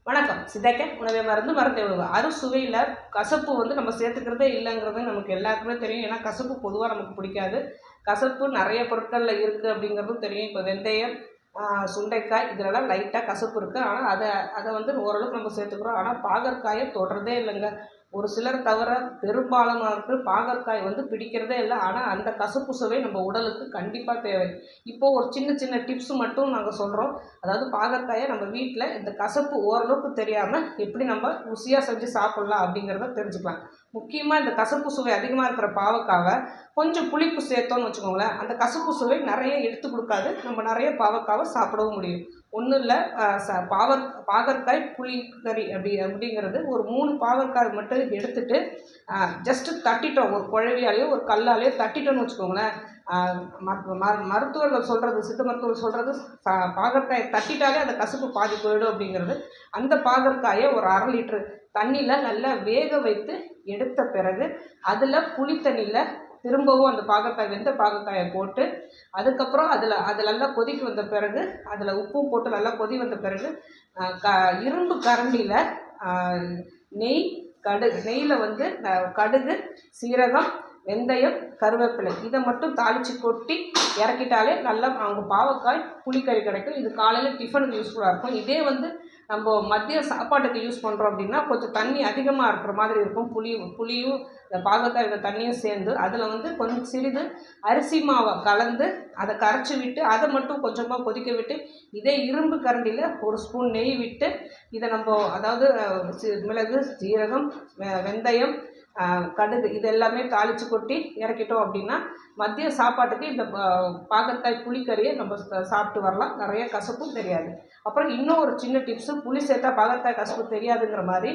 வணக்கம். சிதைக்க உணவே மருந்து மருந்தை உணவு. அறுசுவையில் கசப்பு நம்ம சேர்த்துக்கிறதே இல்லைங்கிறது நமக்கு எல்லாருக்குமே தெரியும். ஏன்னா கசப்பு பொதுவாக நமக்கு பிடிக்காது. கசப்பு நிறைய பொருட்களில் இருக்குது அப்படிங்கிறதும் தெரியும். இப்போ வெந்தயம், சுண்டைக்காய் இதிலெல்லாம் லைட்டாக கசப்பு இருக்குது. ஆனால் அதை அதை ஓரளவுக்கு நம்ம சேர்த்துக்கிறோம். ஆனால் பாகற்காயை தொடுறதே இல்லைங்க. ஒரு சிலர் தவிர பெரும்பாலானவருக்கு பாகற்காய் பிடிக்கிறதே இல்லை. ஆனால் அந்த கசப்பு சுவை நம்ம உடலுக்கு கண்டிப்பாக தேவை. இப்போது ஒரு சின்ன சின்ன டிப்ஸ் மட்டும் நாங்கள் சொல்கிறோம். அதாவது பாகற்காயை நம்ம வீட்டில் இந்த கசப்பு ஓரளவுக்கு தெரியாமல் எப்படி நம்ம ருசியாக செஞ்சு சாப்பிட்லாம் அப்படிங்கிறத தெரிஞ்சுக்கலாம். முக்கியமாக இந்த கசப்பு சுவை அதிகமாக இருக்கிற பாவக்காவை கொஞ்சம் புளிப்பு சேர்த்தோன்னு வச்சுக்கோங்களேன், அந்த கசப்பு சுவை நிறைய எடுத்து கொடுக்காது. நம்ம நிறைய பாவக்காவை சாப்பிடவும் முடியும். ஒன்றும் இல்லை, பாகற்காய் புளிக்கறி அப்படிங்கிறது ஒரு 3 பாவற்காய் மட்டும் எடுத்துட்டு ஜஸ்ட்டு தட்டிட்டோம். ஒரு குழவியாலேயோ ஒரு கல்லாலேயோ தட்டிட்டோன்னு வச்சுக்கோங்களேன். மருத்துவர்கள் சொல்கிறது, சித்த மருத்துவர்கள் சொல்கிறது, பாகற்காயை தட்டிட்டாலே அந்த கசப்பு பாதி போயிடும் அப்படிங்கிறது. அந்த பாகற்காயை ஒரு 1/2 லிட்டரு தண்ணியில் நல்லா வேக வைத்து எடுத்த பிறகு அதில் புளி தண்ணியில் திரும்பவும் அந்த வெந்த பாகற்காயை போட்டு அதுக்கப்புறம் அதில் நல்லா கொதிக்கு வந்த பிறகு அதில் உப்பும் போட்டு நல்லா கொதி வந்த பிறகு இரும்பு கரண்டியில் நெய்யில் கடுகு, சீரகம், வெந்தயம், கருவேப்பிலை இதை மட்டும் தாளித்து கொட்டி இறக்கிட்டாலே நல்லா அவங்க பாவக்காய் புளிக்கறி கிடைக்கும். இது காலையில் டிஃபனுக்கு யூஸ்ஃபுல்லாக இருக்கும். இதே நம்ம மதிய சாப்பாட்டுக்கு யூஸ் பண்ணுறோம் அப்படின்னா கொஞ்சம் தண்ணி அதிகமாக இருக்கிற மாதிரி இருக்கும். புளியும் இந்த பாகக்காய் தண்ணியும் சேர்ந்து அதில் கொஞ்சம் சிறிது அரிசி மாவை கலந்து அதை கரைச்சி விட்டு அதை மட்டும் கொஞ்சமாக கொதிக்க விட்டு இதே இரும்பு கரண்டியில் 1 ஸ்பூன் நெய் விட்டு இதை அதாவது மிளகு, ஜீரகம், வெந்தயம், கடுகு இது எல்லாமே தாளித்து கொட்டி இறக்கிட்டோம் அப்படின்னா மதிய சாப்பாட்டுக்கு இந்த பாகற்காய் புளிக்கறியை நம்ம சாப்பிட்டு வரலாம். நிறைய கசப்பும் தெரியாது. அப்புறம் இன்னும் ஒரு சின்ன டிப்ஸு, புளி சேர்த்தா பாகற்காய் கசப்பு தெரியாதுங்கிற மாதிரி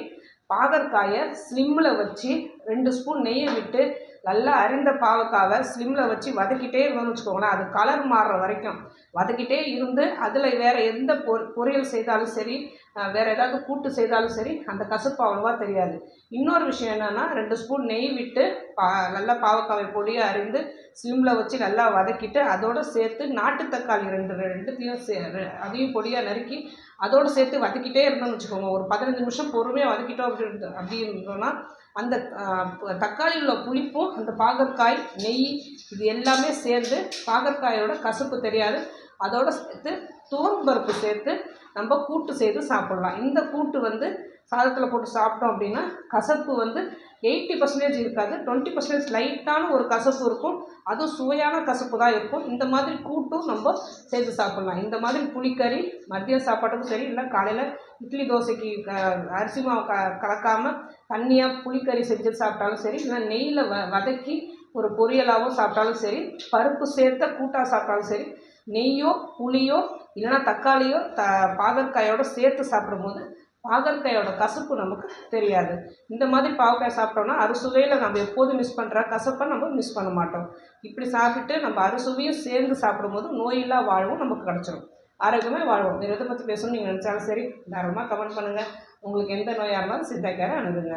பாகற்காயை ஸ்லிம்மில் வச்சு 2 ஸ்பூன் நெய்யை விட்டு நல்லா அரிந்த பாவக்காவை ஸ்லிம்மில் வச்சு வதக்கிட்டே இருந்தோம்னு வச்சுக்கோங்களேன். அது கலர் மாறுற வரைக்கும் வதக்கிட்டே இருந்து அதில் வேறு எந்த பொரியல் செய்தாலும் சரி, வேறு ஏதாவது கூட்டு செய்தாலும் சரி அந்த கசப்பு அவ்வளோவா தெரியாது. இன்னொரு விஷயம் என்னென்னா, 2 ஸ்பூன் நெய் விட்டு நல்லா பாவக்காவை பொடியாக அரிந்து ஸ்லிம்மில் வச்சு நல்லா வதக்கிட்டு அதோடு சேர்த்து நாட்டு தக்காளி ரெண்டுத்தையும் அதையும் பொடியாக நறுக்கி அதோடு சேர்த்து வதக்கிட்டே இருந்தோம்னு வச்சுக்கோங்க. ஒரு 15 நிமிஷம் பொறுமையாக வதக்கிட்டோம் அப்படின்னா அந்த தக்காளியில் உள்ள புளிப்பும் அந்த பாகற்காய், நெய் இது எல்லாமே சேர்ந்து பாகற்காயோட கசப்பு தெரியாது. அதோடு சேர்த்து துவரம்பருப்பு சேர்த்து நம்ம கூட்டு செய்து சாப்பிட்லாம். இந்த கூட்டு சாதத்தில் போட்டு சாப்பிட்டோம் அப்படின்னா கசப்பு 80% இருக்காது, 20% லைட்டான ஒரு கசப்பு இருக்கும். அதுவும் சுவையான கசப்பு தான் இருக்கும். இந்த மாதிரி கூட்டும் நம்ம செய்து சாப்பிட்லாம். இந்த மாதிரி புளிக்கறி மதிய சாப்பாட்டுக்கும் சரி, இல்லை காலையில் இட்லி தோசைக்கு அரிசி மாவு கலக்காமல் தண்ணியாக புளிக்கறி செஞ்சு சாப்பிட்டாலும் சரி, இல்லை நெய்யில் வதக்கி ஒரு பொரியலாகவும் சாப்பிட்டாலும் சரி, பருப்பு சேர்த்த கூட்டாக சாப்பிட்டாலும் சரி, நெய்யோ புளியோ இல்லைன்னா தக்காளியோ பாகற்காயோடு சேர்த்து சாப்பிடும்போது பாகற்காயோட கசப்பு நமக்கு தெரியாது. இந்த மாதிரி பாவக்காய் சாப்பிட்டோம்னா அறுசுவையில் நம்ம எப்போதும் மிஸ் பண்ணுற கசப்பை நம்ம மிஸ் பண்ண மாட்டோம். இப்படி சாப்பிட்டு நம்ம அறுசுவையும் சேர்ந்து சாப்பிடும்போது நோயில்லா வாழ்வும் நமக்கு கிடச்சிடும். ஆரோக்கியமாக வாழ்வோம். வேறு எதை பற்றி பேசணும்னு நீங்கள் நினச்சாலும் சரி தாராளமாக கமெண்ட் பண்ணுங்கள். உங்களுக்கு எந்த நோயாக இருந்தாலும் சித்தாக்காரை அணுகுங்க.